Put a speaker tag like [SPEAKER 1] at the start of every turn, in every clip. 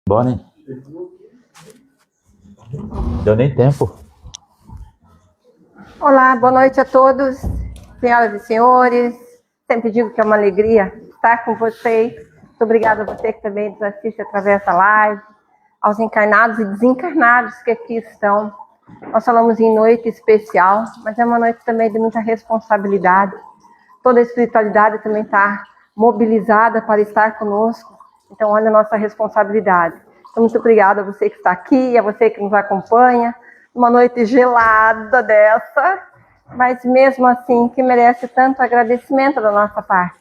[SPEAKER 1] Bora, hein? Deu nem tempo.
[SPEAKER 2] Olá, boa noite a todos, senhoras e senhores. Sempre digo que é uma alegria estar com vocês. Muito obrigada a você que também nos assiste através da live, aos encarnados e desencarnados que aqui estão. Nós falamos em noite especial, mas é uma noite também de muita responsabilidade. Toda a espiritualidade também está mobilizada para estar conosco. Então, olha a nossa responsabilidade. Então, muito obrigada a você que está aqui, a você que nos acompanha. Uma noite gelada dessa, mas mesmo assim que merece tanto agradecimento da nossa parte.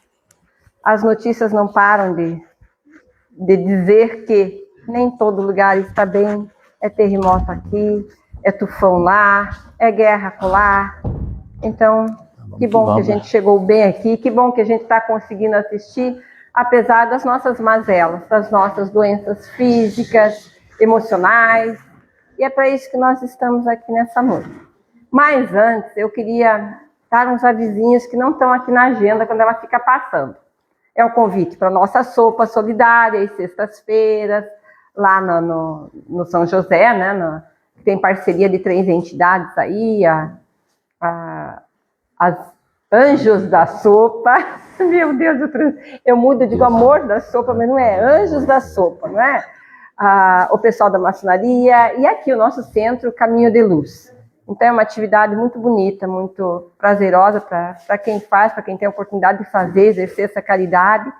[SPEAKER 2] As notícias não param de dizer que nem todo lugar está bem. É terremoto aqui, é tufão lá, é guerra acolá. Então, que bom que a gente chegou bem aqui, que bom que a gente está conseguindo assistir, apesar das nossas mazelas, das nossas doenças físicas, emocionais. E é para isso que nós estamos aqui nessa noite. Mas antes, eu queria dar uns avisinhos que não estão aqui na agenda quando ela fica passando. É o convite para a nossa sopa solidária, às sextas-feiras, lá no São José, né? Tem parceria de 3 entidades aí, as Anjos da Sopa. Meu Deus, eu mudo, digo amor da sopa, mas não é Anjos da Sopa, não é? O pessoal da maçonaria e aqui o nosso centro Caminho de Luz. Então é uma atividade muito bonita, muito prazerosa para quem faz, para quem tem a oportunidade de fazer, exercer essa caridade,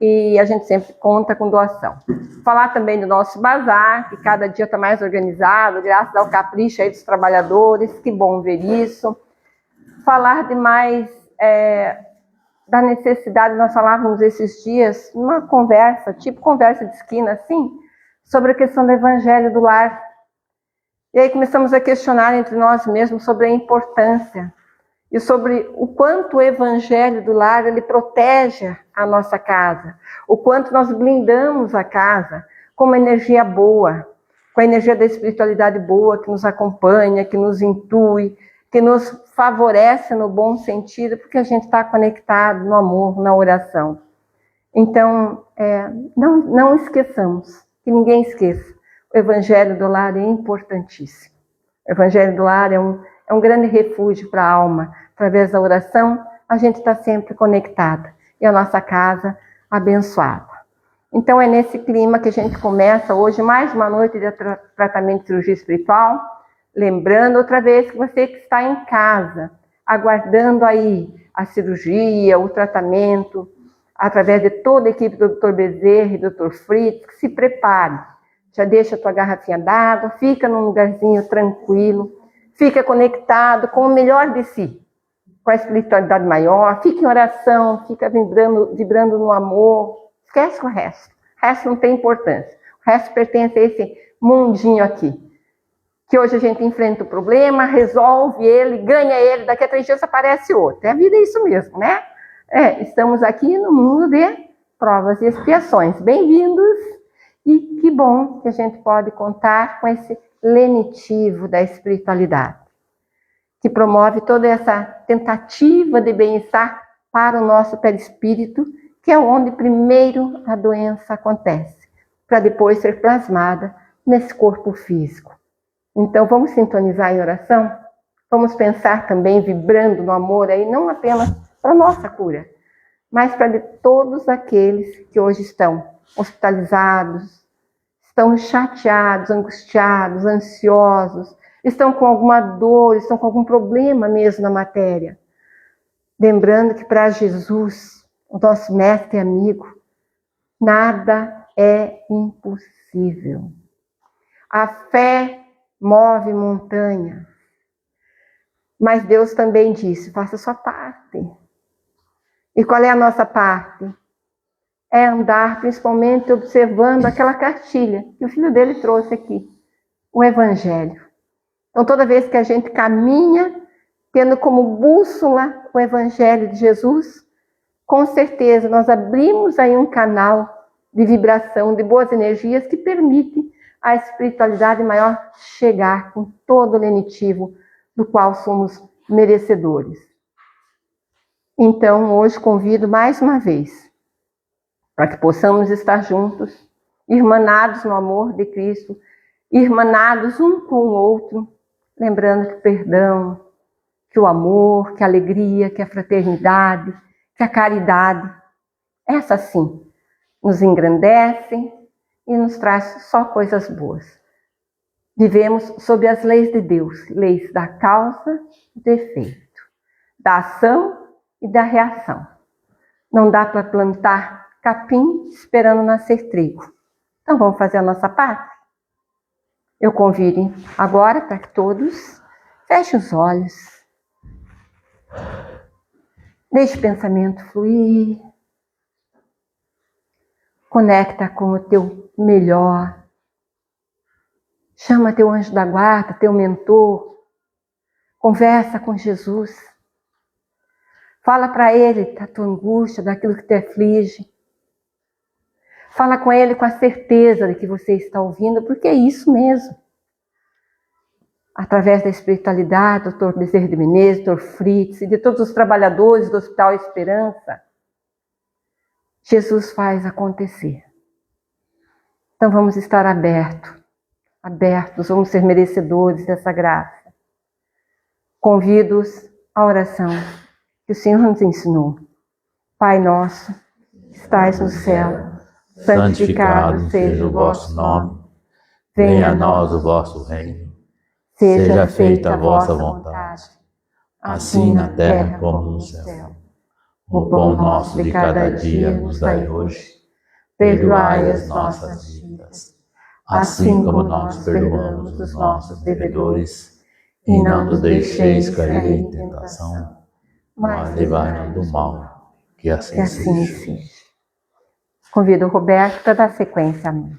[SPEAKER 2] e a gente sempre conta com doação. Falar também do nosso bazar, que cada dia está mais organizado, graças ao capricho aí dos trabalhadores, que bom ver isso. Falar de mais da necessidade, nós falávamos esses dias, numa conversa, tipo conversa de esquina assim, sobre a questão do Evangelho do Lar. E aí começamos a questionar entre nós mesmos sobre a importância e sobre o quanto o Evangelho do Lar ele protege a nossa casa, o quanto nós blindamos a casa com uma energia boa, com a energia da espiritualidade boa que nos acompanha, que nos intui, que nos favorece no bom sentido, porque a gente está conectado no amor, na oração. Então, não esqueçamos, que ninguém esqueça, o Evangelho do Lar é importantíssimo. O Evangelho do Lar é um grande refúgio para a alma. Através da oração, a gente está sempre conectada. E a nossa casa abençoada. Então, é nesse clima que a gente começa hoje mais uma noite de tratamento de cirurgia espiritual. Lembrando outra vez que você que está em casa, aguardando aí a cirurgia, o tratamento, através de toda a equipe do Dr. Bezerra e do Dr. Fritz, que se prepare. Já deixa a tua garrafinha d'água, fica num lugarzinho tranquilo, fica conectado com o melhor de si, com a espiritualidade maior, fica em oração, fica vibrando no amor, esquece o resto. O resto não tem importância. O resto pertence a esse mundinho aqui. Que hoje a gente enfrenta o problema, resolve ele, ganha ele, daqui a 3 dias aparece outro. A vida é isso mesmo, né? Estamos aqui no mundo de provas e expiações. Bem-vindos! E que bom que a gente pode contar com esse lenitivo da espiritualidade, que promove toda essa tentativa de bem-estar para o nosso perispírito, que é onde primeiro a doença acontece, para depois ser plasmada nesse corpo físico. Então vamos sintonizar em oração? Vamos pensar também vibrando no amor aí, não apenas para a nossa cura, mas para de todos aqueles que hoje estão hospitalizados, estão chateados, angustiados, ansiosos, estão com alguma dor, estão com algum problema mesmo na matéria. Lembrando que para Jesus, o nosso mestre e amigo, nada é impossível. A fé move montanha. Mas Deus também disse, faça a sua parte. E qual é a nossa parte? É andar principalmente observando aquela cartilha que o filho dele trouxe aqui, o Evangelho. Então toda vez que a gente caminha, tendo como bússola o Evangelho de Jesus, com certeza nós abrimos aí um canal de vibração, de boas energias que permite a espiritualidade maior chegar com todo o lenitivo do qual somos merecedores. Então, hoje convido mais uma vez para que possamos estar juntos irmanados no amor de Cristo, irmanados um com o outro, lembrando que o perdão, que o amor, que a alegria, que a fraternidade, que a caridade, essa sim, nos engrandece e nos traz só coisas boas. Vivemos sob as leis de Deus, leis da causa e do efeito, da ação e da reação. Não dá para plantar capim esperando nascer trigo. Então vamos fazer a nossa parte? Eu convido agora para que todos fechem os olhos. Deixe o pensamento fluir. Conecta com o teu melhor. Chama teu anjo da guarda, teu mentor. Conversa com Jesus. Fala para ele da tua angústia, daquilo que te aflige. Fala com ele com a certeza de que você está ouvindo, porque é isso mesmo. Através da espiritualidade, do Dr. Bezerra de Menezes, Dr. Fritz e de todos os trabalhadores do Hospital Esperança, Jesus faz acontecer. Então vamos estar abertos, vamos ser merecedores dessa graça. Convido-os à oração que o Senhor nos ensinou. Pai nosso, que estais no céu, santificado seja o vosso nome. Venha a nós o vosso reino. Seja feita a vossa vontade, assim na terra como no céu. O pão nosso de cada dia nos dai hoje. Perdoai as nossas dívidas, assim como nós perdoamos os nossos devedores. E não nos deixeis cair em tentação, mas livrai-nos do mal. Que assim seja. Convido o Roberto para dar sequência a mim.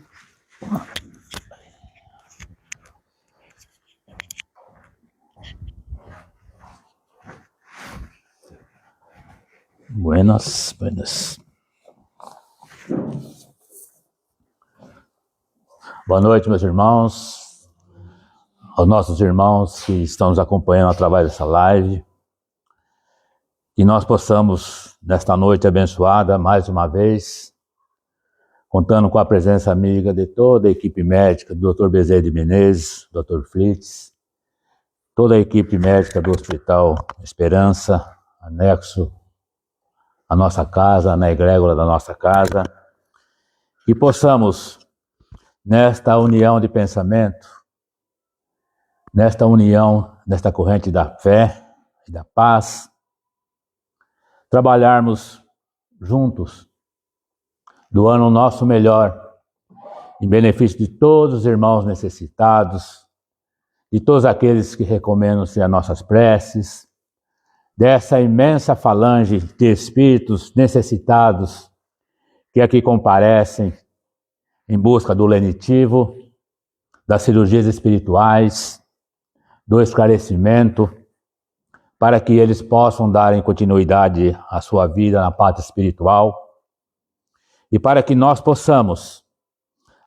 [SPEAKER 1] Buenas. Boa noite, meus irmãos, aos nossos irmãos que estão nos acompanhando através dessa live. Que nós possamos, nesta noite abençoada, mais uma vez, contando com a presença amiga de toda a equipe médica, do Dr. Bezerra de Menezes, Dr. Fritz, toda a equipe médica do Hospital Esperança, anexo à nossa casa, na egrégora da nossa casa, que possamos, nesta união de pensamento, nesta união, nesta corrente da fé e da paz, trabalharmos juntos, doando o nosso melhor, em benefício de todos os irmãos necessitados, de todos aqueles que recomendam-se a nossas preces, dessa imensa falange de espíritos necessitados que aqui comparecem em busca do lenitivo, das cirurgias espirituais, do esclarecimento, para que eles possam dar continuidade à sua vida na pátria espiritual e para que nós possamos,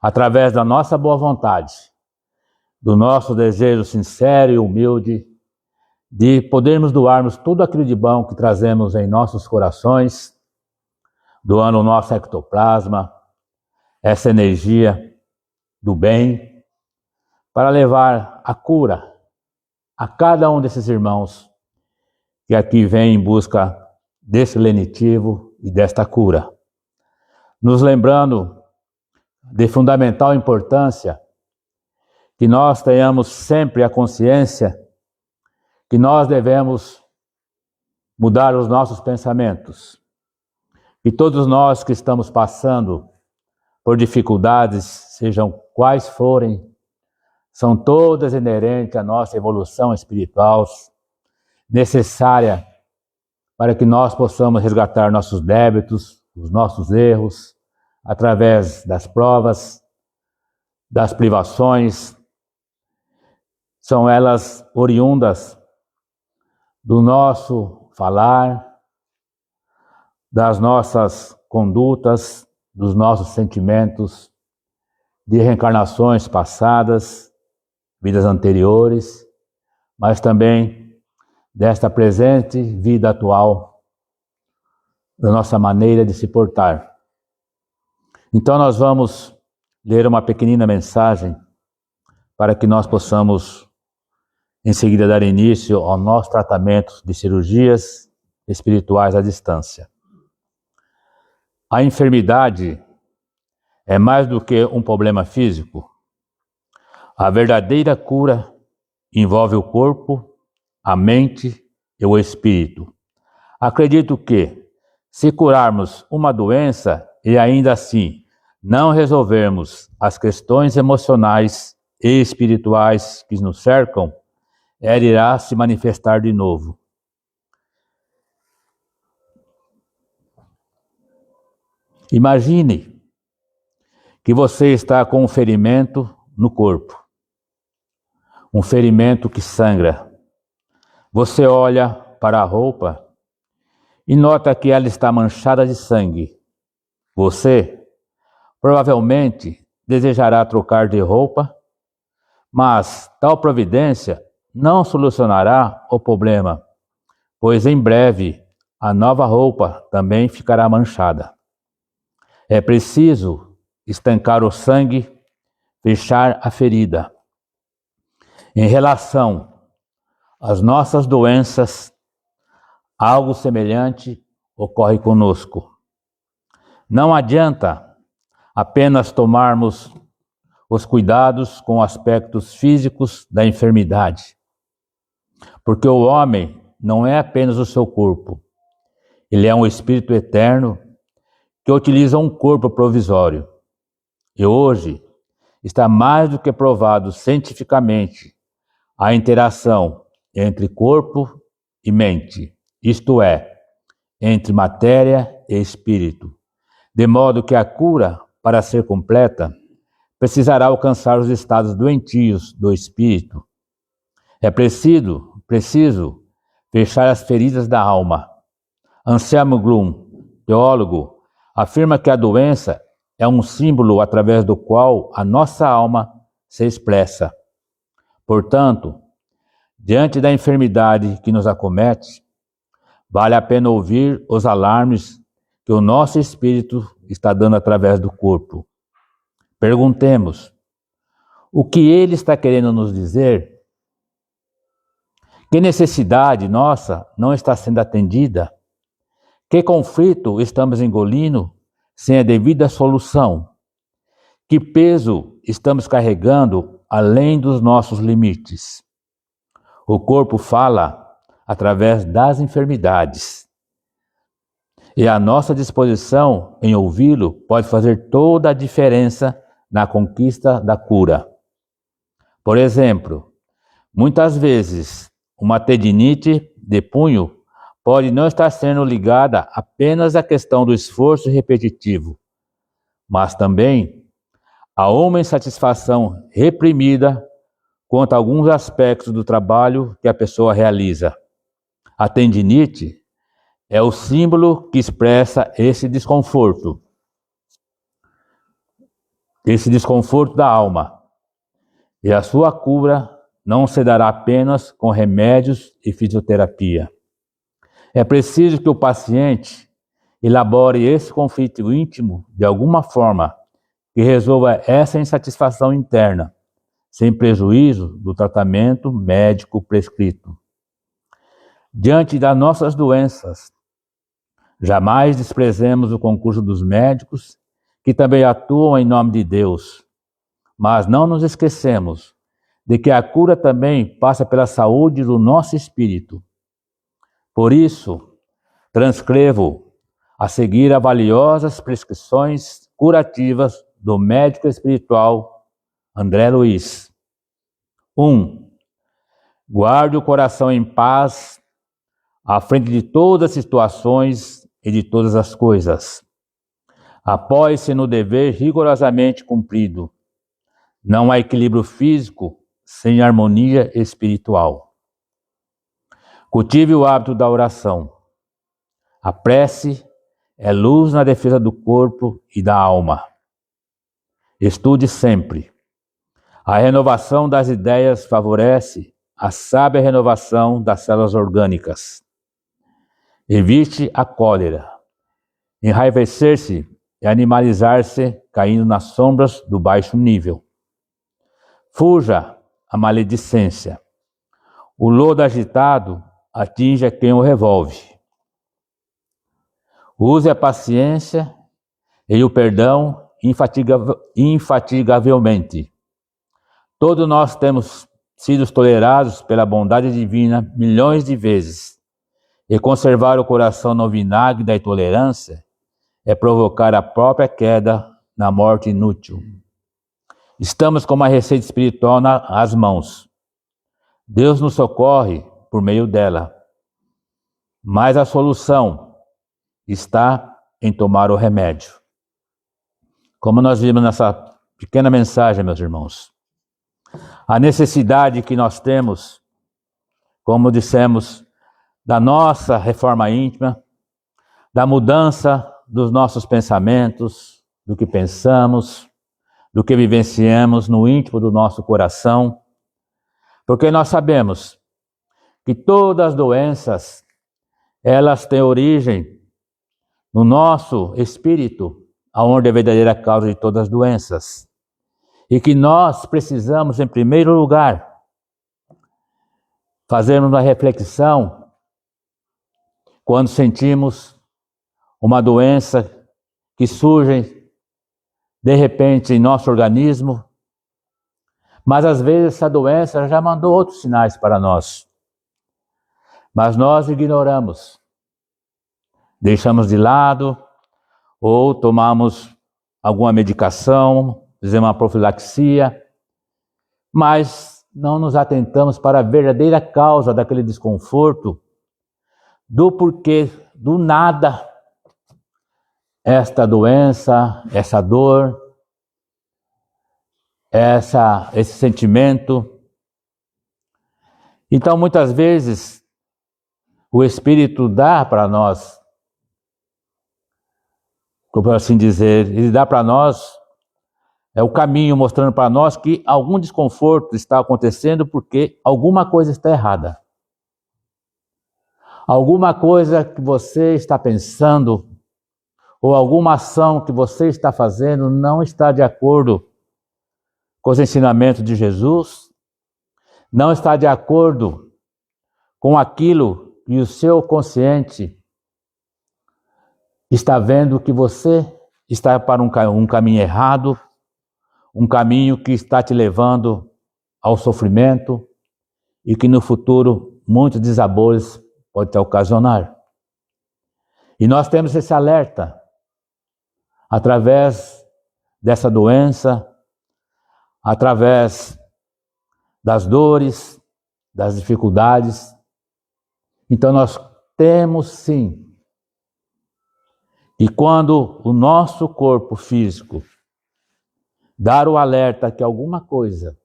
[SPEAKER 1] através da nossa boa vontade, do nosso desejo sincero e humilde, de podermos doarmos tudo aquilo de bom que trazemos em nossos corações, doando o nosso ectoplasma, essa energia do bem, para levar a cura a cada um desses irmãos que aqui vem em busca desse lenitivo e desta cura. Nos lembrando de fundamental importância que nós tenhamos sempre a consciência que nós devemos mudar os nossos pensamentos. E todos nós que estamos passando por dificuldades, sejam quais forem, são todas inerentes à nossa evolução espiritual, necessária para que nós possamos resgatar nossos débitos, os nossos erros, através das provas, das privações. São elas oriundas do nosso falar, das nossas condutas, dos nossos sentimentos, de reencarnações passadas, vidas anteriores, mas também desta presente vida atual, da nossa maneira de se portar. Então nós vamos ler uma pequenina mensagem para que nós possamos, em seguida, dar início ao nosso tratamento de cirurgias espirituais à distância. A enfermidade é mais do que um problema físico. A verdadeira cura envolve o corpo, a mente e o espírito. Acredito que, se curarmos uma doença e ainda assim não resolvermos as questões emocionais e espirituais que nos cercam, ela irá se manifestar de novo. Imagine que você está com um ferimento no corpo, um ferimento que sangra. Você olha para a roupa e nota que ela está manchada de sangue. Você provavelmente desejará trocar de roupa, mas tal providência não solucionará o problema, pois em breve a nova roupa também ficará manchada. É preciso estancar o sangue, fechar a ferida. Em relação às nossas doenças, algo semelhante ocorre conosco. Não adianta apenas tomarmos os cuidados com aspectos físicos da enfermidade, porque o homem não é apenas o seu corpo, ele é um espírito eterno que utiliza um corpo provisório. E hoje está mais do que provado cientificamente a interação entre corpo e mente, isto é, entre matéria e espírito, de modo que a cura, para ser completa, precisará alcançar os estados doentios do espírito. É preciso fechar as feridas da alma. Anselmo Grun, teólogo, afirma que a doença é um símbolo através do qual a nossa alma se expressa. Portanto, diante da enfermidade que nos acomete, vale a pena ouvir os alarmes que o nosso espírito está dando através do corpo. Perguntemos, o que ele está querendo nos dizer? Que necessidade nossa não está sendo atendida? Que conflito estamos engolindo sem a devida solução? Que peso estamos carregando além dos nossos limites? O corpo fala através das enfermidades. E a nossa disposição em ouvi-lo pode fazer toda a diferença na conquista da cura. Por exemplo, muitas vezes uma tendinite de punho pode não estar sendo ligada apenas à questão do esforço repetitivo, mas também a uma insatisfação reprimida quanto a alguns aspectos do trabalho que a pessoa realiza. A tendinite é o símbolo que expressa esse desconforto da alma. E a sua cura não se dará apenas com remédios e fisioterapia. É preciso que o paciente elabore esse conflito íntimo de alguma forma que resolva essa insatisfação interna, sem prejuízo do tratamento médico prescrito. Diante das nossas doenças, jamais desprezemos o concurso dos médicos, que também atuam em nome de Deus. Mas não nos esquecemos de que a cura também passa pela saúde do nosso espírito. Por isso, transcrevo a seguir as valiosas prescrições curativas do médico espiritual André Luiz. 1. Guarde o coração em paz à frente de todas as situações e de todas as coisas. Apoie-se no dever rigorosamente cumprido. Não há equilíbrio físico sem harmonia espiritual. Cultive o hábito da oração. A prece é luz na defesa do corpo e da alma. Estude sempre. A renovação das ideias favorece a sábia renovação das células orgânicas. Evite a cólera. Enraivecer-se é animalizar-se caindo nas sombras do baixo nível. Fuja a maledicência. O lodo agitado atinge a quem o revolve. Use a paciência e o perdão infatigavelmente. Todos nós temos sido tolerados pela bondade divina milhões de vezes. E conservar o coração no vinagre da intolerância é provocar a própria queda na morte inútil. Estamos com uma receita espiritual nas mãos. Deus nos socorre por meio dela. Mas a solução está em tomar o remédio. Como nós vimos nessa pequena mensagem, meus irmãos, a necessidade que nós temos, como dissemos, da nossa reforma íntima, da mudança dos nossos pensamentos, do que pensamos, do que vivenciamos no íntimo do nosso coração, porque nós sabemos que todas as doenças, elas têm origem no nosso espírito, aonde é a verdadeira causa de todas as doenças. E que nós precisamos, em primeiro lugar, fazermos uma reflexão quando sentimos uma doença que surge de repente em nosso organismo, mas às vezes essa doença já mandou outros sinais para nós. Mas nós ignoramos, deixamos de lado ou tomamos alguma medicação, fizemos uma profilaxia, mas não nos atentamos para a verdadeira causa daquele desconforto, do porquê, do nada, esta doença, essa dor, esse sentimento. Então, muitas vezes, o Espírito dá para nós, como assim dizer, ele dá para nós o caminho, mostrando para nós que algum desconforto está acontecendo porque alguma coisa está errada. Alguma coisa que você está pensando ou alguma ação que você está fazendo não está de acordo com os ensinamentos de Jesus, não está de acordo com aquilo que o seu consciente está vendo que você está para um caminho errado, um caminho que está te levando ao sofrimento e que no futuro muitos desabores pode te ocasionar. E nós temos esse alerta através dessa doença, através das dores, das dificuldades. Então nós temos sim. E quando o nosso corpo físico dar o alerta que alguma coisa,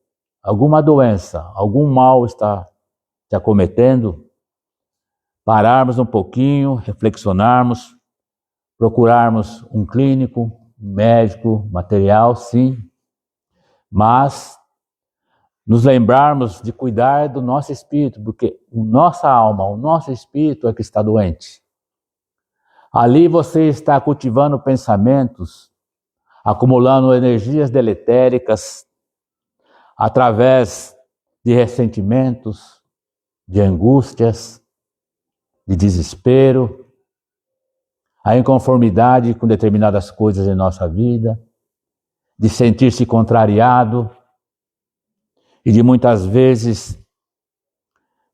[SPEAKER 1] alguma doença, algum mal está te acometendo, pararmos um pouquinho, reflexionarmos, procurarmos um clínico, um médico, material, sim, mas nos lembrarmos de cuidar do nosso espírito, porque a nossa alma, o nosso espírito é que está doente. Ali você está cultivando pensamentos, acumulando energias deletéricas, através de ressentimentos, de angústias, de desespero, a inconformidade com determinadas coisas em nossa vida, de sentir-se contrariado e de muitas vezes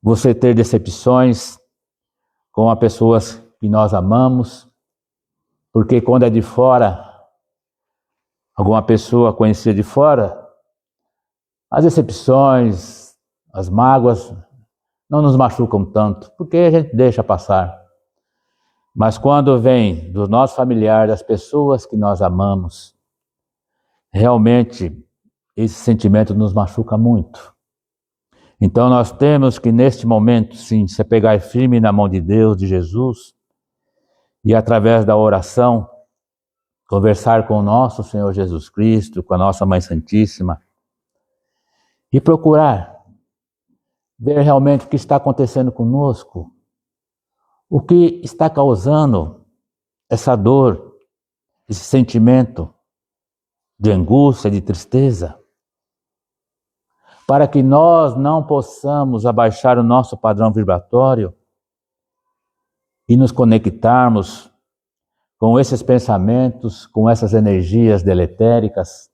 [SPEAKER 1] você ter decepções com as pessoas que nós amamos, porque quando é de fora, alguma pessoa conhecida de fora, as decepções, as mágoas não nos machucam tanto, porque a gente deixa passar. Mas quando vem do nosso familiar, das pessoas que nós amamos, realmente esse sentimento nos machuca muito. Então nós temos que neste momento, sim, se pegar firme na mão de Deus, de Jesus, e através da oração, conversar com o nosso Senhor Jesus Cristo, com a nossa Mãe Santíssima, e procurar ver realmente o que está acontecendo conosco, o que está causando essa dor, esse sentimento de angústia, de tristeza, para que nós não possamos abaixar o nosso padrão vibratório e nos conectarmos com esses pensamentos, com essas energias deletéricas,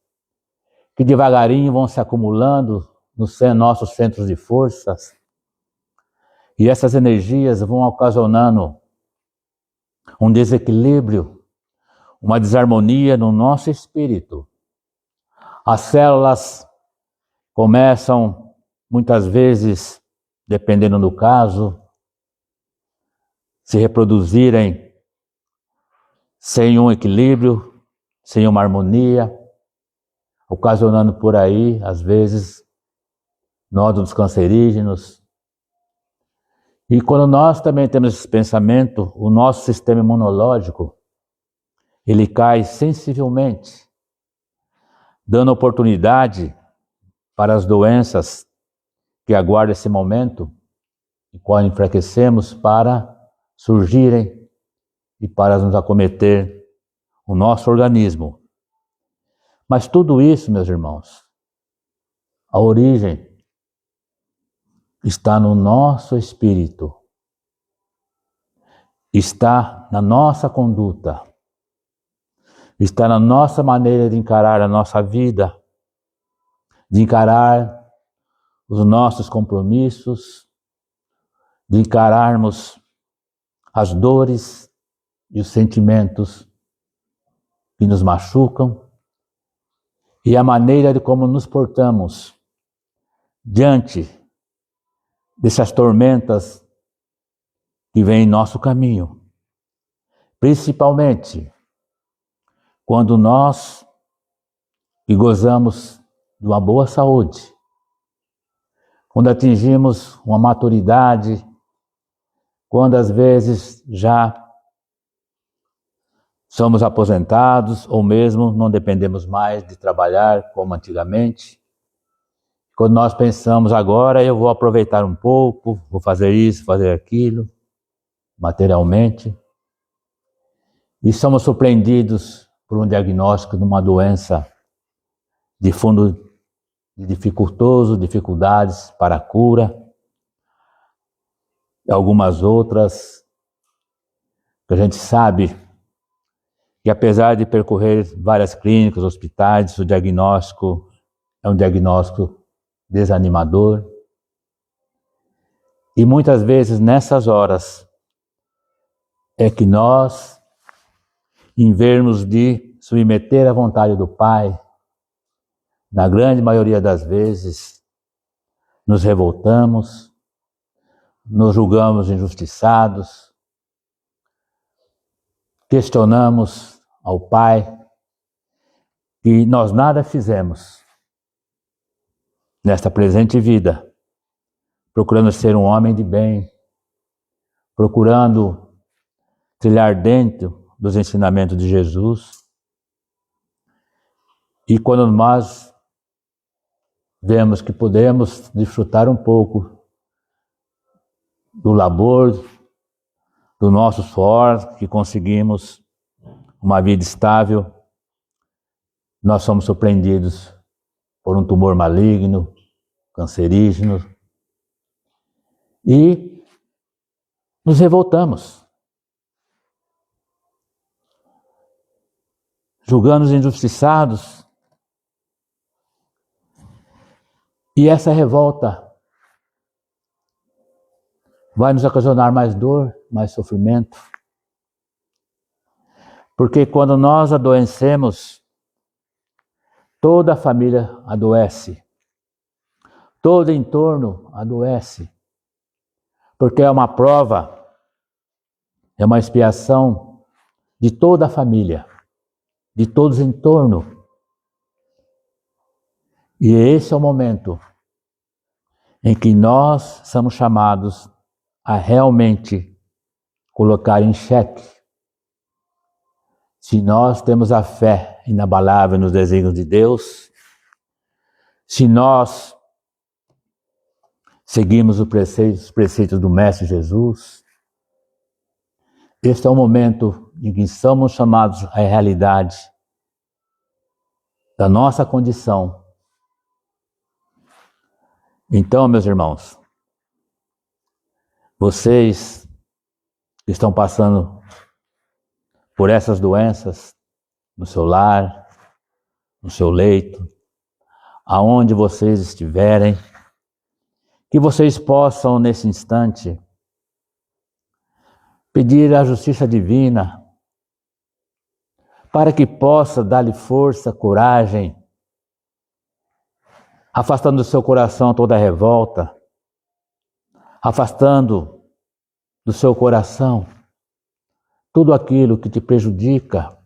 [SPEAKER 1] que devagarinho vão se acumulando nos nossos centros de forças, e essas energias vão ocasionando um desequilíbrio, uma desarmonia no nosso espírito. As células começam, muitas vezes, dependendo do caso, se reproduzirem sem um equilíbrio, sem uma harmonia, ocasionando por aí, às vezes, nódulos cancerígenos. E quando nós também temos esse pensamento, o nosso sistema imunológico, ele cai sensivelmente, dando oportunidade para as doenças que aguardam esse momento, e qual enfraquecemos, para surgirem e para nos acometer o nosso organismo. Mas tudo isso, meus irmãos, a origem está no nosso espírito, está na nossa conduta, está na nossa maneira de encarar a nossa vida, de encarar os nossos compromissos, de encararmos as dores e os sentimentos que nos machucam, e a maneira de como nos portamos diante dessas tormentas que vêm em nosso caminho. Principalmente quando nós, que gozamos de uma boa saúde, quando atingimos uma maturidade, quando às vezes já somos aposentados ou mesmo não dependemos mais de trabalhar como antigamente. Quando nós pensamos, agora eu vou aproveitar um pouco, vou fazer isso, fazer aquilo, materialmente, e somos surpreendidos por um diagnóstico de uma doença de fundo dificultoso, dificuldades para a cura, e algumas outras que a gente sabe que, apesar de percorrer várias clínicas, hospitais, o diagnóstico é um diagnóstico desanimador. E muitas vezes nessas horas é que nós, em vez de submeter à vontade do Pai, na grande maioria das vezes, nos revoltamos, nos julgamos injustiçados, questionamos ao Pai que nós nada fizemos nesta presente vida, procurando ser um homem de bem, procurando trilhar dentro dos ensinamentos de Jesus. E quando nós vemos que podemos desfrutar um pouco do labor, do nosso suor, que conseguimos uma vida estável, nós somos surpreendidos por um tumor maligno, cancerígeno, e nos revoltamos, julgando os injustiçados. E essa revolta vai nos ocasionar mais dor, mais sofrimento. Porque quando nós adoecemos, toda a família adoece, todo o entorno adoece, porque é uma prova, é uma expiação de toda a família, de todos em torno. E esse é o momento em que nós somos chamados a realmente colocar em xeque se nós temos a fé inabalável nos desígnios de Deus, se nós seguimos os preceitos do Mestre Jesus, Este é o momento em que somos chamados à realidade da nossa condição. Então, meus irmãos, vocês que estão passando por essas doenças no seu lar, no seu leito, aonde vocês estiverem, que vocês possam nesse instante pedir a justiça divina para que possa dar-lhe força, coragem, afastando do seu coração toda revolta, afastando do seu coração tudo aquilo que te prejudica,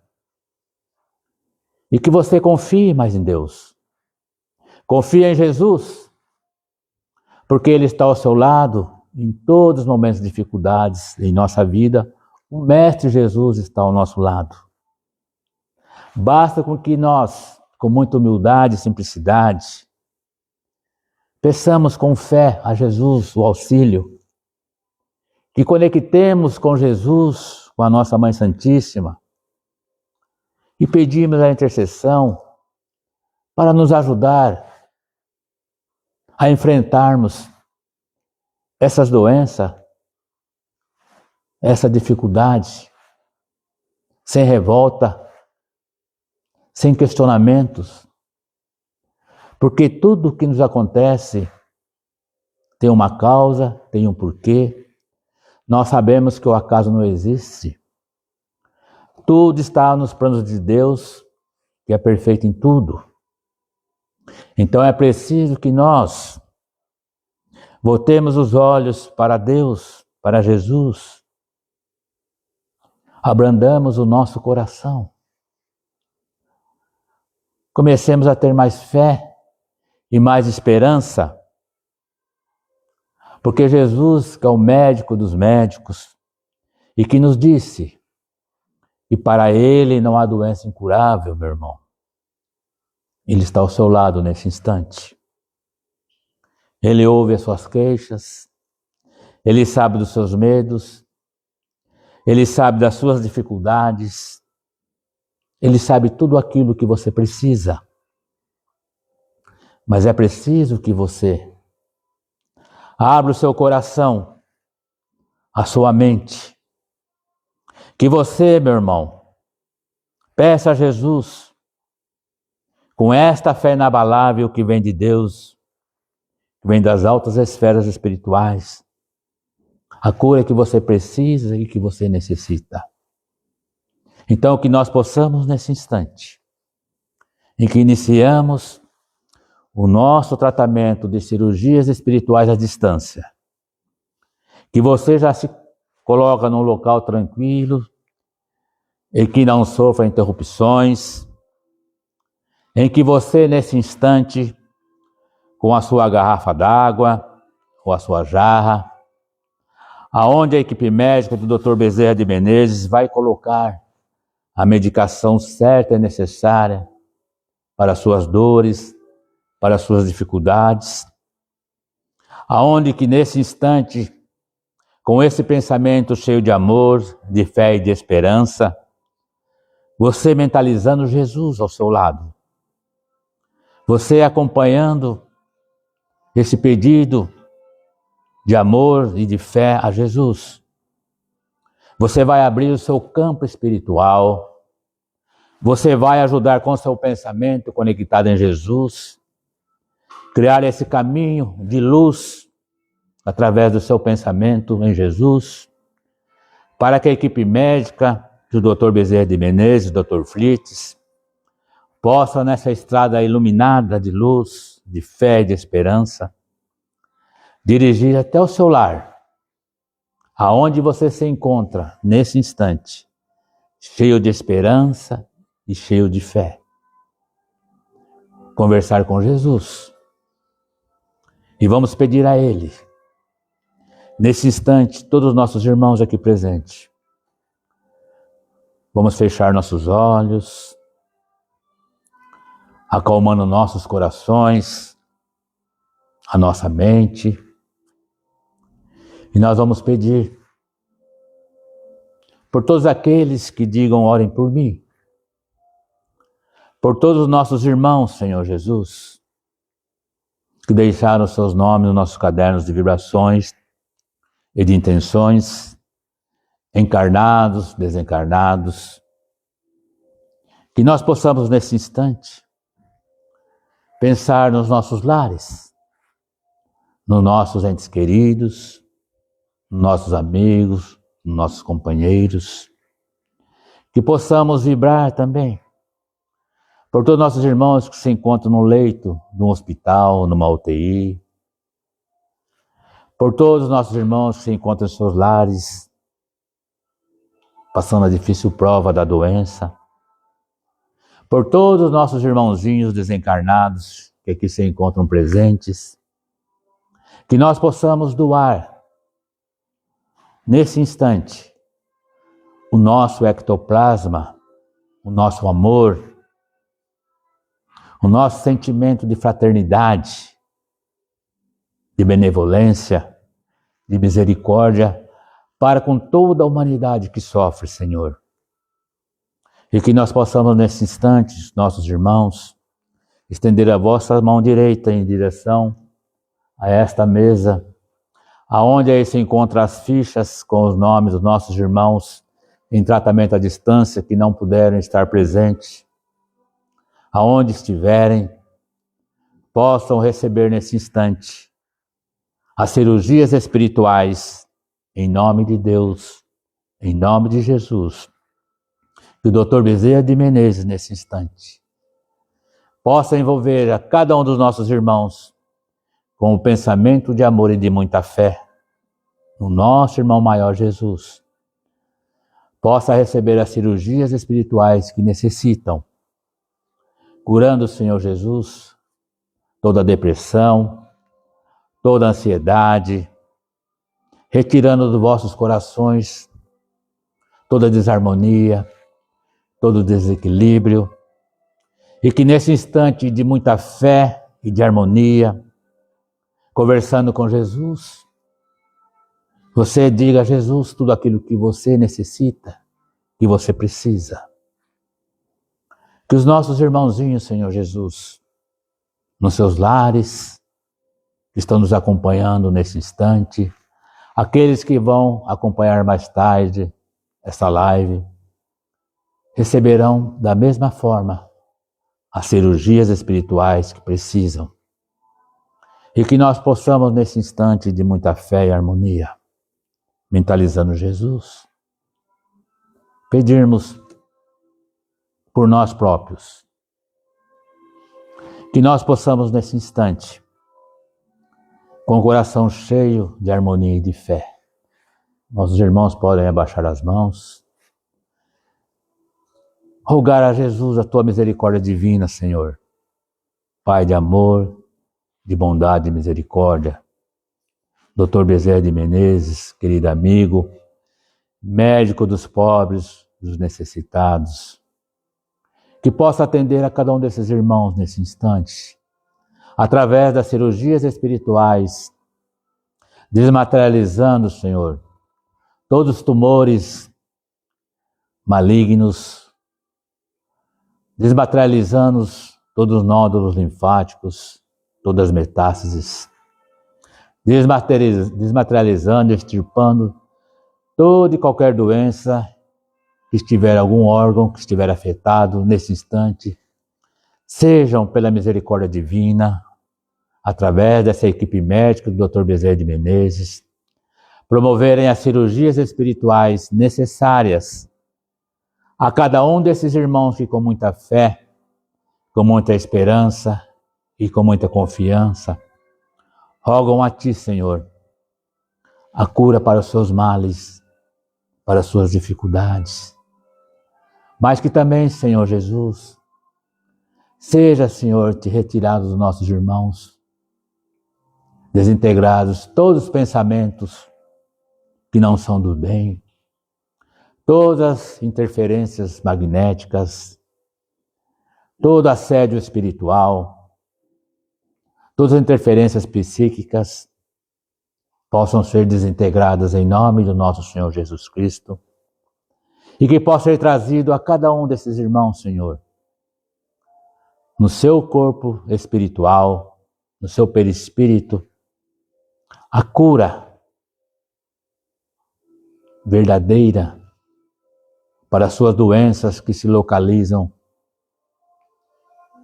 [SPEAKER 1] e que você confie mais em Deus. Confie em Jesus, porque Ele está ao seu lado em todos os momentos de dificuldades em nossa vida. O Mestre Jesus está ao nosso lado. Basta com que nós, com muita humildade e simplicidade, peçamos com fé a Jesus o auxílio, que conectemos com Jesus, com a nossa Mãe Santíssima, e pedimos a intercessão para nos ajudar a enfrentarmos essas doenças, essa dificuldade, sem revolta, sem questionamentos, porque tudo que nos acontece tem uma causa, tem um porquê. Nós sabemos que o acaso não existe. Tudo está nos planos de Deus, que é perfeito em tudo. Então é preciso que nós voltemos os olhos para Deus, para Jesus. Abrandamos o nosso coração. Comecemos a ter mais fé e mais esperança, porque Jesus, que é o médico dos médicos, e que nos disse, e para Ele não há doença incurável, meu irmão. Ele está ao seu lado nesse instante. Ele ouve as suas queixas, Ele sabe dos seus medos, Ele sabe das suas dificuldades, Ele sabe tudo aquilo que você precisa. Mas é preciso que você abra o seu coração, a sua mente, que você, meu irmão, peça a Jesus, com esta fé inabalável que vem de Deus, que vem das altas esferas espirituais, a cura que você precisa e que você necessita. Então, que nós possamos nesse instante, em que iniciamos o nosso tratamento de cirurgias espirituais à distância, que você já se coloca num local tranquilo e que não sofra interrupções, em que você nesse instante, com a sua garrafa d'água ou a sua jarra, aonde a equipe médica do Dr. Bezerra de Menezes vai colocar a medicação certa e necessária para as suas dores, para as suas dificuldades, aonde que nesse instante, com esse pensamento cheio de amor, de fé e de esperança, você mentalizando Jesus ao seu lado, você acompanhando esse pedido de amor e de fé a Jesus, você vai abrir o seu campo espiritual, você vai ajudar com o seu pensamento conectado em Jesus, criar esse caminho de luz através do seu pensamento em Jesus, para que a equipe médica do Dr. Bezerra de Menezes, Dr. Flitz, possa nessa estrada iluminada de luz, de fé e de esperança, dirigir até o seu lar, aonde você se encontra nesse instante, cheio de esperança e cheio de fé. Conversar com Jesus. E vamos pedir a Ele, nesse instante, todos os nossos irmãos aqui presentes, vamos fechar nossos olhos, acalmando nossos corações, a nossa mente, e nós vamos pedir por todos aqueles que digam orem por mim, por todos os nossos irmãos, Senhor Jesus, que deixaram seus nomes nos nossos cadernos de vibrações e de intenções, encarnados, desencarnados, que nós possamos nesse instante pensar nos nossos lares, nos nossos entes queridos, nos nossos amigos, nos nossos companheiros, que possamos vibrar também por todos os nossos irmãos que se encontram no leito de um hospital, numa UTI, por todos os nossos irmãos que se encontram em seus lares, passando a difícil prova da doença, por todos os nossos irmãozinhos desencarnados que aqui se encontram presentes, que nós possamos doar, nesse instante, o nosso ectoplasma, o nosso amor, o nosso sentimento de fraternidade, de benevolência, de misericórdia, para com toda a humanidade que sofre, Senhor. E que nós possamos, nesse instante, nossos irmãos, estender a vossa mão direita em direção a esta mesa, aonde aí se encontram as fichas com os nomes dos nossos irmãos em tratamento à distância que não puderam estar presentes. Aonde estiverem, possam receber nesse instante as cirurgias espirituais, em nome de Deus, em nome de Jesus. Que o Dr. Bezerra de Menezes, nesse instante, possa envolver a cada um dos nossos irmãos com o pensamento de amor e de muita fé no nosso irmão maior Jesus. Possa receber as cirurgias espirituais que necessitam, curando, Senhor Jesus, toda a depressão, toda a ansiedade, retirando dos vossos corações toda a desarmonia, todo o desequilíbrio, e que nesse instante de muita fé e de harmonia, conversando com Jesus, você diga a Jesus tudo aquilo que você necessita, que você precisa. Que os nossos irmãozinhos, Senhor Jesus, nos seus lares, que estão nos acompanhando nesse instante, aqueles que vão acompanhar mais tarde essa live, receberão da mesma forma as cirurgias espirituais que precisam. E que nós possamos, nesse instante de muita fé e harmonia, mentalizando Jesus, pedirmos por nós próprios, que nós possamos, nesse instante, com o coração cheio de harmonia e de fé, nossos irmãos podem abaixar as mãos, rogar a Jesus a tua misericórdia divina, Senhor, Pai de amor, de bondade e misericórdia, Dr. Bezerra de Menezes, querido amigo, médico dos pobres, dos necessitados, que possa atender a cada um desses irmãos nesse instante, através das cirurgias espirituais, desmaterializando, Senhor, todos os tumores malignos, desmaterializando todos os nódulos linfáticos, todas as metástases, desmaterializando, extirpando toda e qualquer doença que estiver, algum órgão que estiver afetado nesse instante, sejam pela misericórdia divina, através dessa equipe médica do Dr. Bezerra de Menezes, promoverem as cirurgias espirituais necessárias a cada um desses irmãos que com muita fé, com muita esperança e com muita confiança, rogam a Ti, Senhor, a cura para os seus males, para as suas dificuldades. Mas que também, Senhor Jesus, seja, Senhor, Te retirado dos nossos irmãos, desintegrados todos os pensamentos que não são do bem, todas as interferências magnéticas, todo assédio espiritual, todas as interferências psíquicas possam ser desintegradas em nome do nosso Senhor Jesus Cristo, E que possa ser trazido a cada um desses irmãos, Senhor, no seu corpo espiritual, no seu perispírito, a cura verdadeira para as suas doenças que se localizam,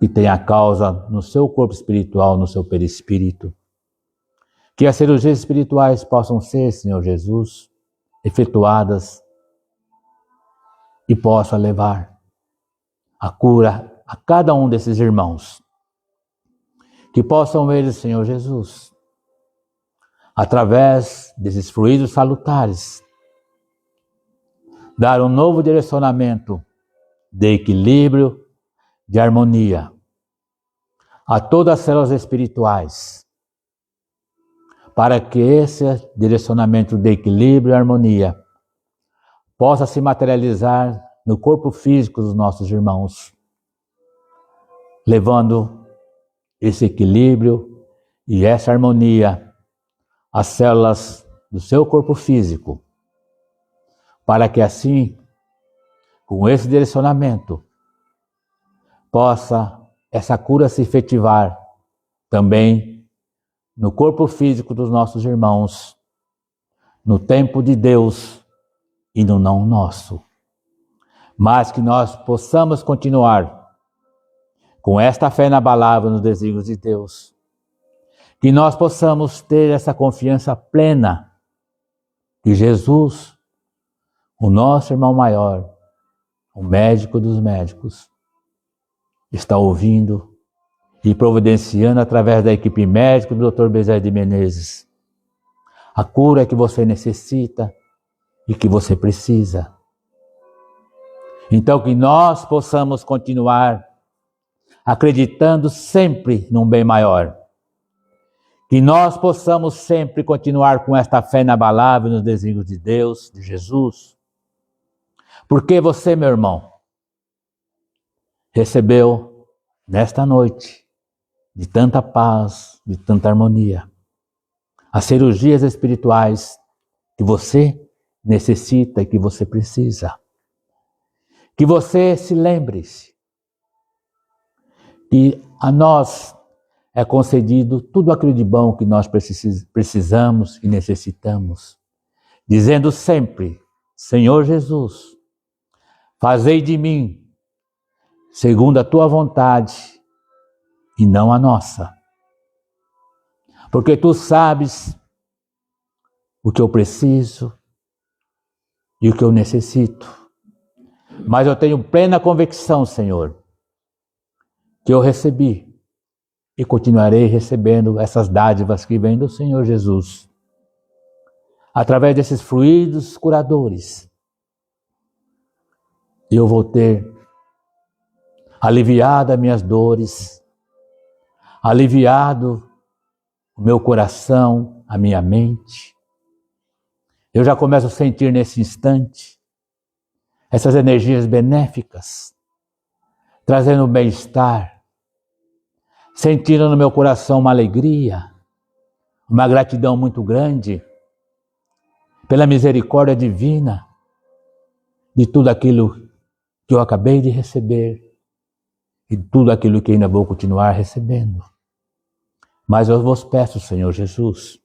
[SPEAKER 1] que têm a causa no seu corpo espiritual, no seu perispírito. Que as cirurgias espirituais possam ser, Senhor Jesus, efetuadas e possa levar a cura a cada um desses irmãos. Que possam eles, Senhor Jesus, através desses fluidos salutares, dar um novo direcionamento de equilíbrio, de harmonia a todas as células espirituais, para que esse direcionamento de equilíbrio e harmonia possa se materializar no corpo físico dos nossos irmãos, levando esse equilíbrio e essa harmonia às células do seu corpo físico, para que assim, com esse direcionamento, possa essa cura se efetivar também no corpo físico dos nossos irmãos, no tempo de Deus e no não nosso. Mas que nós possamos continuar com esta fé inabalável nos desígnios de Deus. Que nós possamos ter essa confiança plena que Jesus, o nosso irmão maior, o médico dos médicos, está ouvindo e providenciando através da equipe médica do Dr. Bezerra de Menezes a cura que você necessita e que você precisa. Então que nós possamos continuar acreditando sempre num bem maior. Que nós possamos sempre continuar com esta fé inabalável nos desígnios de Deus, de Jesus. Porque você, meu irmão, recebeu nesta noite de tanta paz, de tanta harmonia, as cirurgias espirituais que você necessita e que você precisa. Que você se lembre-se que a nós é concedido tudo aquilo de bom que nós precisamos e necessitamos, dizendo sempre: Senhor Jesus, fazei de mim segundo a tua vontade e não a nossa. Porque tu sabes o que eu preciso e o que eu necessito. Mas eu tenho plena convicção, Senhor, que eu recebi e continuarei recebendo essas dádivas que vêm do Senhor Jesus, através desses fluidos curadores. Eu vou ter aliviado as minhas dores, aliviado o meu coração, a minha mente. Eu já começo a sentir nesse instante essas energias benéficas, trazendo bem-estar, sentindo no meu coração uma alegria, uma gratidão muito grande pela misericórdia divina de tudo aquilo que eu acabei de receber e tudo aquilo que ainda vou continuar recebendo. Mas eu vos peço, Senhor Jesus,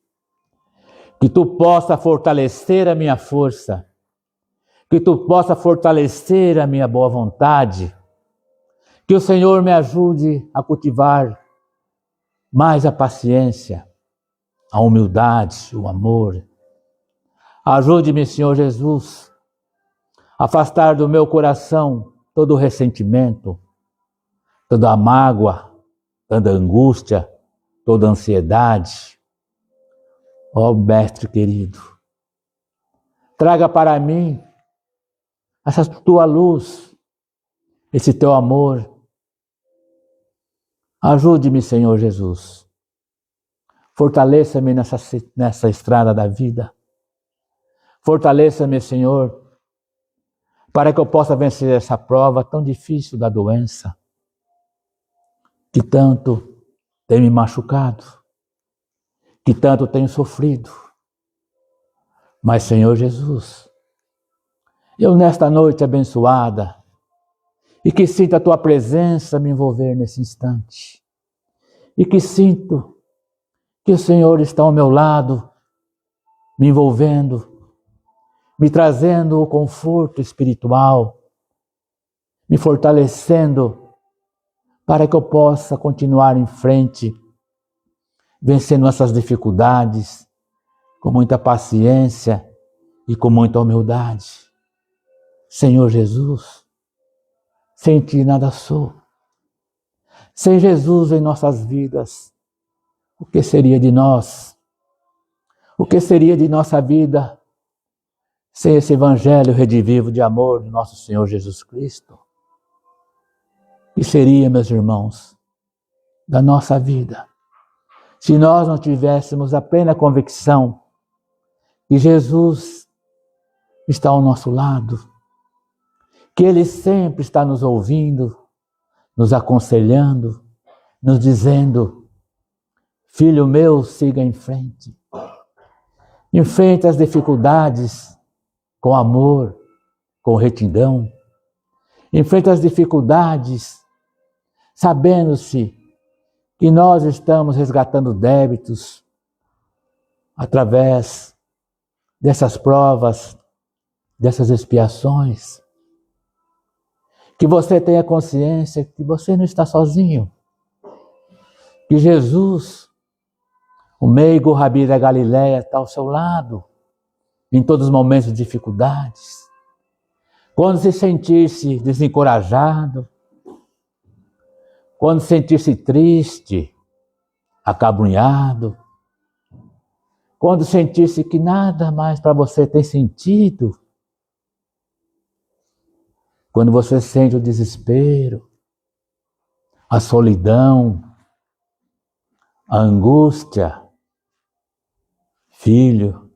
[SPEAKER 1] que tu possa fortalecer a minha força, que tu possa fortalecer a minha boa vontade, que o Senhor me ajude a cultivar mais a paciência, a humildade, o amor. Ajude-me, Senhor Jesus, a afastar do meu coração todo o ressentimento, toda a mágoa, toda a angústia, toda a ansiedade. Ó Mestre querido, traga para mim essa tua luz, esse teu amor. Ajude-me, Senhor Jesus. Fortaleça-me nessa estrada da vida. Fortaleça-me, Senhor, para que eu possa vencer essa prova tão difícil da doença, que tanto tem me machucado, que tanto tenho sofrido. Mas, Senhor Jesus, Eu nesta noite abençoada, e que sinta a tua presença me envolver nesse instante, e que sinto que o Senhor está ao meu lado, me envolvendo, me trazendo o conforto espiritual, me fortalecendo para que eu possa continuar em frente, vencendo essas dificuldades com muita paciência e com muita humildade. Senhor Jesus, sem Ti nada sou. Sem Jesus em nossas vidas, o que seria de nós? O que seria de nossa vida sem esse evangelho redivivo de amor do nosso Senhor Jesus Cristo? O que seria, meus irmãos, da nossa vida se nós não tivéssemos a plena convicção que Jesus está ao nosso lado, que Ele sempre está nos ouvindo, nos aconselhando, nos dizendo: filho meu, siga em frente. Enfrente as dificuldades com amor, com retidão. Enfrente as dificuldades sabendo-se que nós estamos resgatando débitos através dessas provas, dessas expiações. Que você tenha consciência que você não está sozinho. Que Jesus, o meigo Rabi da Galileia, está ao seu lado em todos os momentos de dificuldades. Quando se sentir-se desencorajado, quando sentir-se triste, acabrunhado, quando sentir-se que nada mais para você tem sentido, quando você sente o desespero, a solidão, a angústia, filho,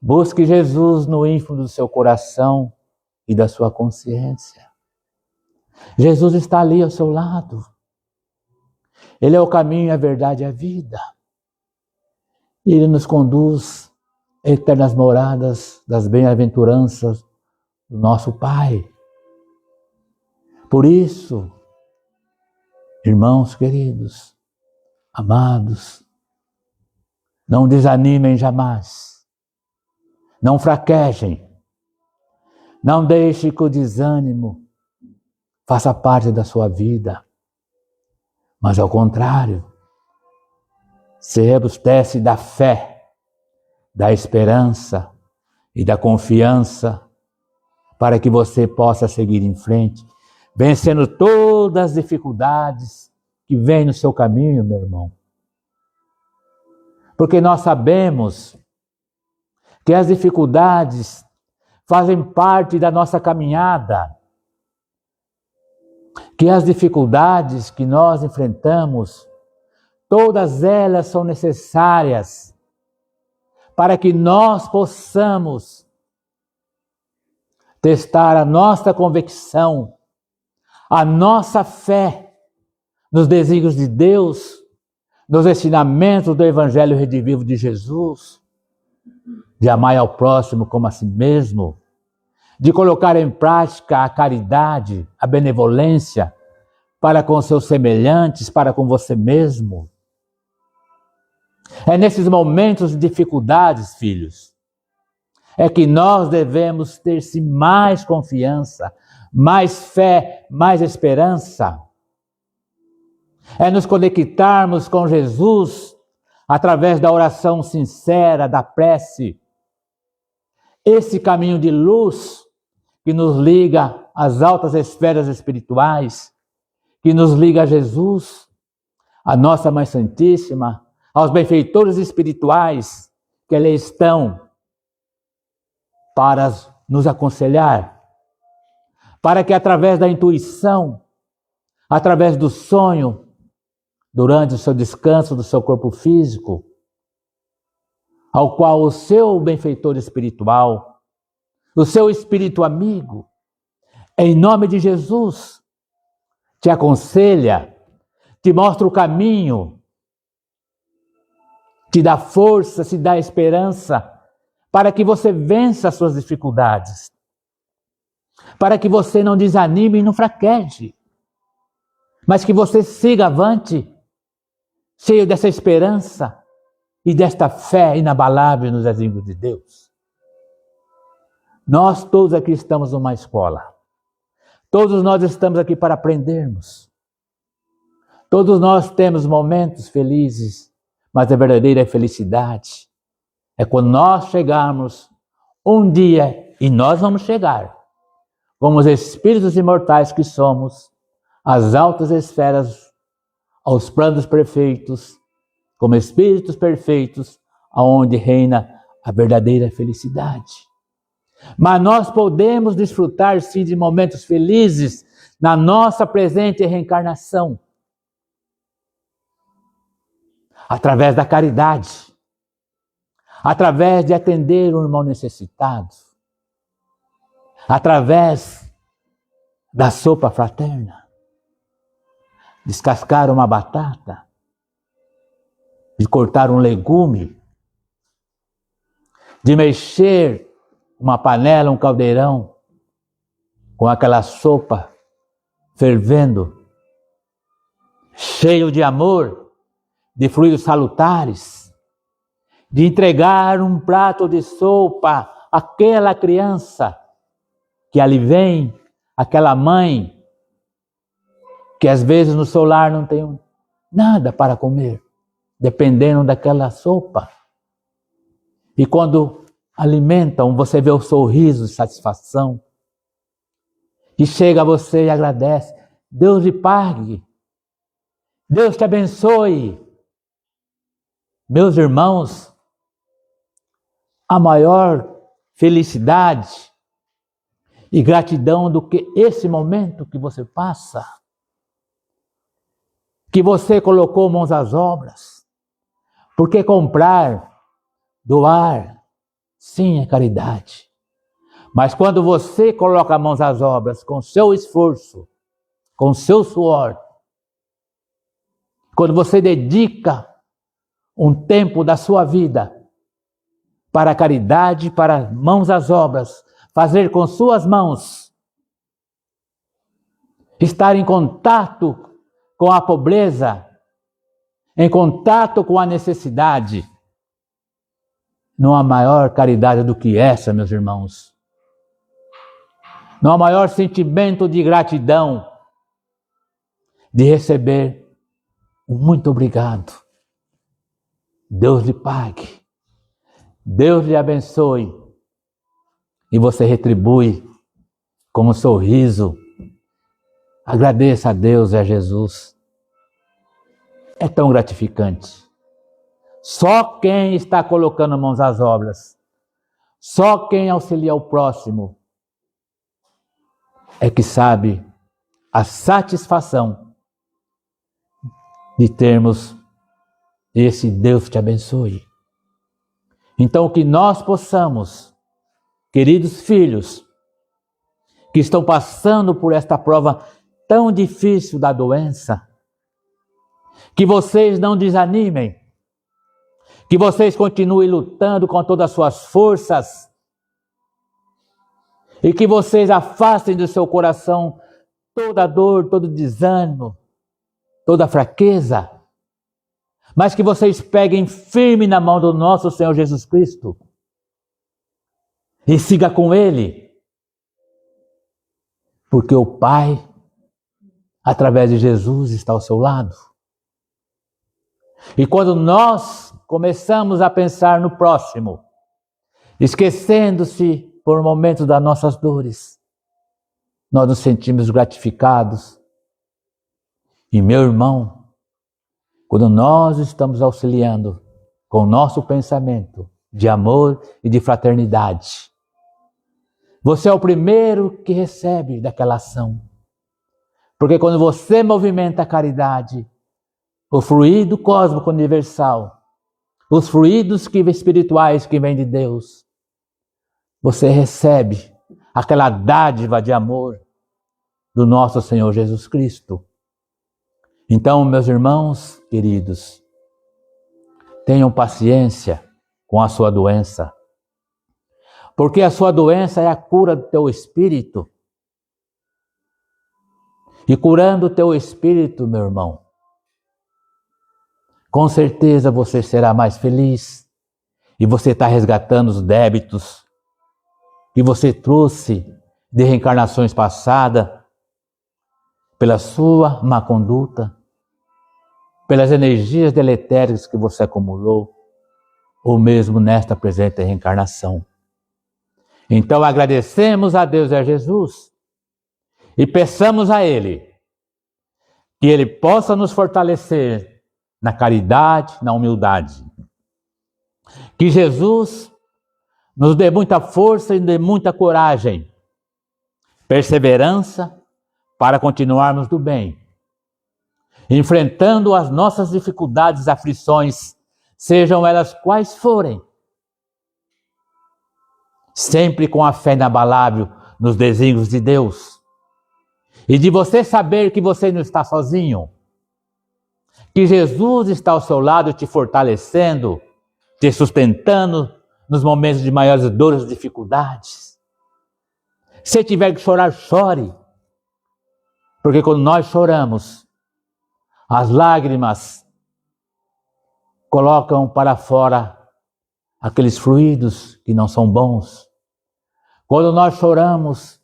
[SPEAKER 1] busque Jesus no ínfimo do seu coração e da sua consciência. Jesus está ali ao seu lado. Ele é o caminho, a verdade e a vida. Ele nos conduz a eternas moradas das bem-aventuranças do nosso Pai. Por isso, irmãos queridos, amados, não desanimem jamais, não fraquejem, não deixe que o desânimo faça parte da sua vida, mas ao contrário, se rebustece da fé, da esperança e da confiança para que você possa seguir em frente, vencendo todas as dificuldades que vêm no seu caminho, meu irmão. Porque nós sabemos que as dificuldades fazem parte da nossa caminhada, que as dificuldades que nós enfrentamos, todas elas são necessárias para que nós possamos testar a nossa convicção, a nossa fé nos desígnios de Deus, nos ensinamentos do Evangelho redivivo de Jesus, de amar ao próximo como a si mesmo, de colocar em prática a caridade, a benevolência para com seus semelhantes, para com você mesmo. É nesses momentos de dificuldades, filhos, é que nós devemos ter-se mais confiança, mais fé, mais esperança. É nos conectarmos com Jesus através da oração sincera, da prece. Esse caminho de luz que nos liga às altas esferas espirituais, que nos liga a Jesus, a nossa Mãe Santíssima, aos benfeitores espirituais que ali estão para nos aconselhar, para que através da intuição, através do sonho, durante o seu descanso do seu corpo físico, ao qual o seu benfeitor espiritual, o seu espírito amigo, em nome de Jesus, te aconselha, te mostra o caminho, te dá força, te dá esperança, para que você vença as suas dificuldades, para que você não desanime e não fraqueje, mas que você siga avante, cheio dessa esperança e desta fé inabalável nos desígnios de Deus. Nós todos aqui estamos numa escola. Todos nós estamos aqui para aprendermos. Todos nós temos momentos felizes, mas a verdadeira felicidade é quando nós chegarmos um dia, e nós vamos chegar, como os espíritos imortais que somos, às altas esferas, aos planos perfeitos, como espíritos perfeitos, aonde reina a verdadeira felicidade. Mas nós podemos desfrutar, sim, de momentos felizes na nossa presente reencarnação, através da caridade, através de atender o irmão necessitado, através da sopa fraterna, descascar uma batata, de cortar um legume, de mexer uma panela, um caldeirão, com aquela sopa fervendo, cheio de amor, de fluidos salutares, de entregar um prato de sopa àquela criança que ali vem, aquela mãe que às vezes no seu lar não tem nada para comer, dependendo daquela sopa. E quando alimentam, você vê o sorriso de satisfação, e chega a você e agradece. Deus lhe pague, Deus te abençoe. Meus irmãos, a maior felicidade e gratidão do que esse momento que você passa, que você colocou mãos às obras, porque comprar, doar, sim, é caridade. Mas quando você coloca mãos às obras com seu esforço, com seu suor, quando você dedica um tempo da sua vida para a caridade, para mãos às obras, fazer com suas mãos, estar em contato com a pobreza, em contato com a necessidade, não há maior caridade do que essa, meus irmãos. Não há maior sentimento de gratidão de receber um muito obrigado. Deus lhe pague, Deus lhe abençoe, e você retribui com um sorriso. Agradeça a Deus e a Jesus. É tão gratificante. Só quem está colocando mãos às obras, só quem auxilia o próximo, é que sabe a satisfação de termos esse Deus te abençoe. Então que nós possamos, queridos filhos, que estão passando por esta prova tão difícil da doença, que vocês não desanimem, que vocês continuem lutando com todas as suas forças, e que vocês afastem do seu coração toda dor, todo desânimo, toda fraqueza, mas que vocês peguem firme na mão do nosso Senhor Jesus Cristo e siga com Ele, porque o Pai, através de Jesus, está ao seu lado. E quando nós começamos a pensar no próximo, esquecendo-se por momentos das nossas dores, nós nos sentimos gratificados. E meu irmão, quando nós estamos auxiliando com o nosso pensamento de amor e de fraternidade, você é o primeiro que recebe daquela ação. Porque quando você movimenta a caridade, o fluido cósmico universal, os fluidos espirituais que vêm de Deus, você recebe aquela dádiva de amor do nosso Senhor Jesus Cristo. Então, meus irmãos queridos, tenham paciência com a sua doença, porque a sua doença é a cura do teu espírito, E curando o teu espírito, meu irmão, com certeza você será mais feliz. E você está resgatando os débitos que você trouxe de reencarnações passadas, pela sua má conduta, pelas energias deletérias que você acumulou, ou mesmo nesta presente reencarnação. Então agradecemos a Deus e a Jesus e peçamos a Ele que Ele possa nos fortalecer na caridade, na humildade. Que Jesus nos dê muita força e dê muita coragem, perseverança para continuarmos do bem, enfrentando as nossas dificuldades, aflições, sejam elas quais forem, sempre com a fé inabalável nos desígnios de Deus. E de você saber que você não está sozinho, que Jesus está ao seu lado te fortalecendo, te sustentando nos momentos de maiores dores e dificuldades. Se tiver que chorar, chore. Porque quando nós choramos, as lágrimas colocam para fora aqueles fluidos que não são bons. Quando nós choramos,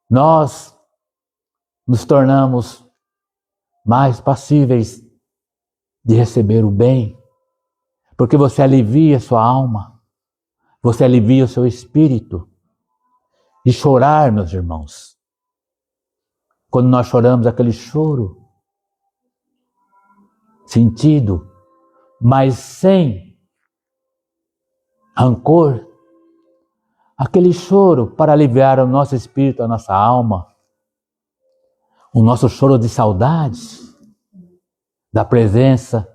[SPEAKER 1] nós nos tornamos mais passíveis de receber o bem, porque você alivia a sua alma, você alivia o seu espírito. E chorar, meus irmãos, quando nós choramos, aquele choro sentido, mas sem rancor, aquele choro para aliviar o nosso espírito, a nossa alma, o nosso choro de saudade da presença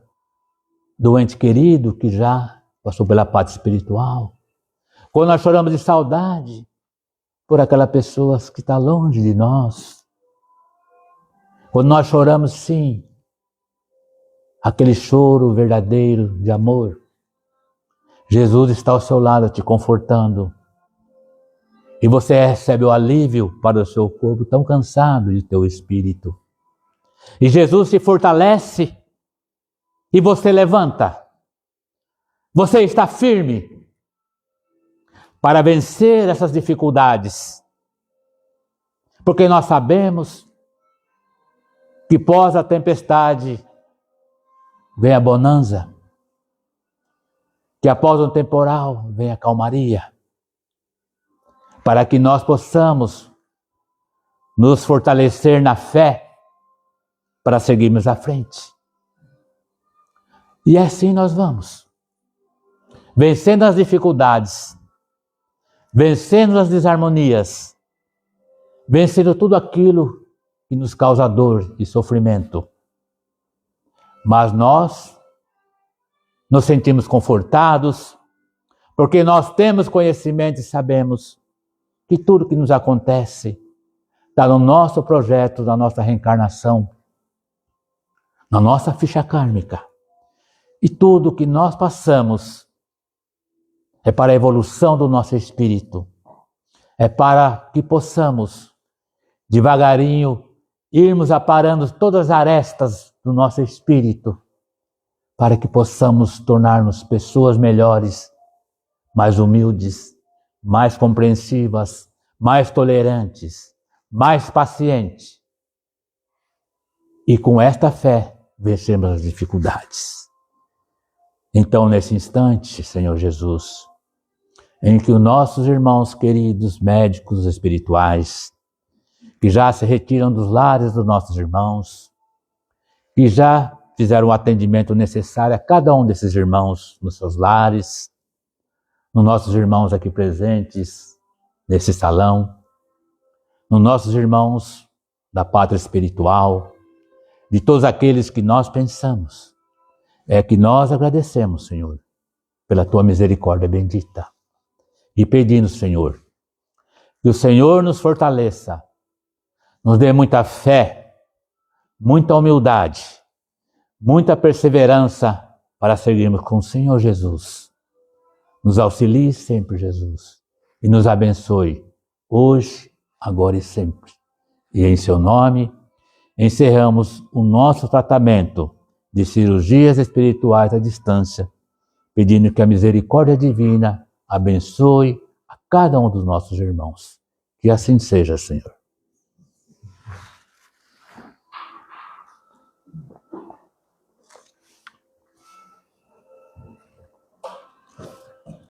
[SPEAKER 1] do ente querido que já passou pela parte espiritual. Quando nós choramos de saudade por aquela pessoa que está longe de nós. Quando nós choramos, sim, aquele choro verdadeiro de amor, Jesus está ao seu lado te confortando. E você recebe o alívio para o seu corpo tão cansado de teu espírito. E Jesus te fortalece e você levanta. Você está firme para vencer essas dificuldades. Porque nós sabemos que pós a tempestade vem a bonança. Que após um temporal vem a calmaria. Para que nós possamos nos fortalecer na fé para seguirmos à frente. E assim nós vamos, vencendo as dificuldades, vencendo as desarmonias, vencendo tudo aquilo que nos causa dor e sofrimento. Mas nós nos sentimos confortados, porque nós temos conhecimento e sabemos que tudo que nos acontece está no nosso projeto, na nossa reencarnação, na nossa ficha kármica. E tudo que nós passamos é para a evolução do nosso espírito. É para que possamos, devagarinho, irmos aparando todas as arestas do nosso espírito, para que possamos tornar-nos pessoas melhores, mais humildes, mais compreensivas, mais tolerantes, mais pacientes. E com esta fé, vencemos as dificuldades. Então, nesse instante, Senhor Jesus, em que os nossos irmãos queridos, médicos espirituais, que já se retiram dos lares dos nossos irmãos, que já fizeram o atendimento necessário a cada um desses irmãos nos seus lares, nos nossos irmãos aqui presentes, nesse salão, nos nossos irmãos da pátria espiritual, de todos aqueles que nós pensamos, é que nós agradecemos, Senhor, pela Tua misericórdia bendita. E pedimos, Senhor, que o Senhor nos fortaleça, nos dê muita fé, muita humildade, muita perseverança para seguirmos com o Senhor Jesus. Nos auxilie sempre, Jesus, e nos abençoe, hoje, agora e sempre. E em seu nome, encerramos o nosso tratamento de cirurgias espirituais à distância, pedindo que a misericórdia divina abençoe a cada um dos nossos irmãos. Que assim seja, Senhor.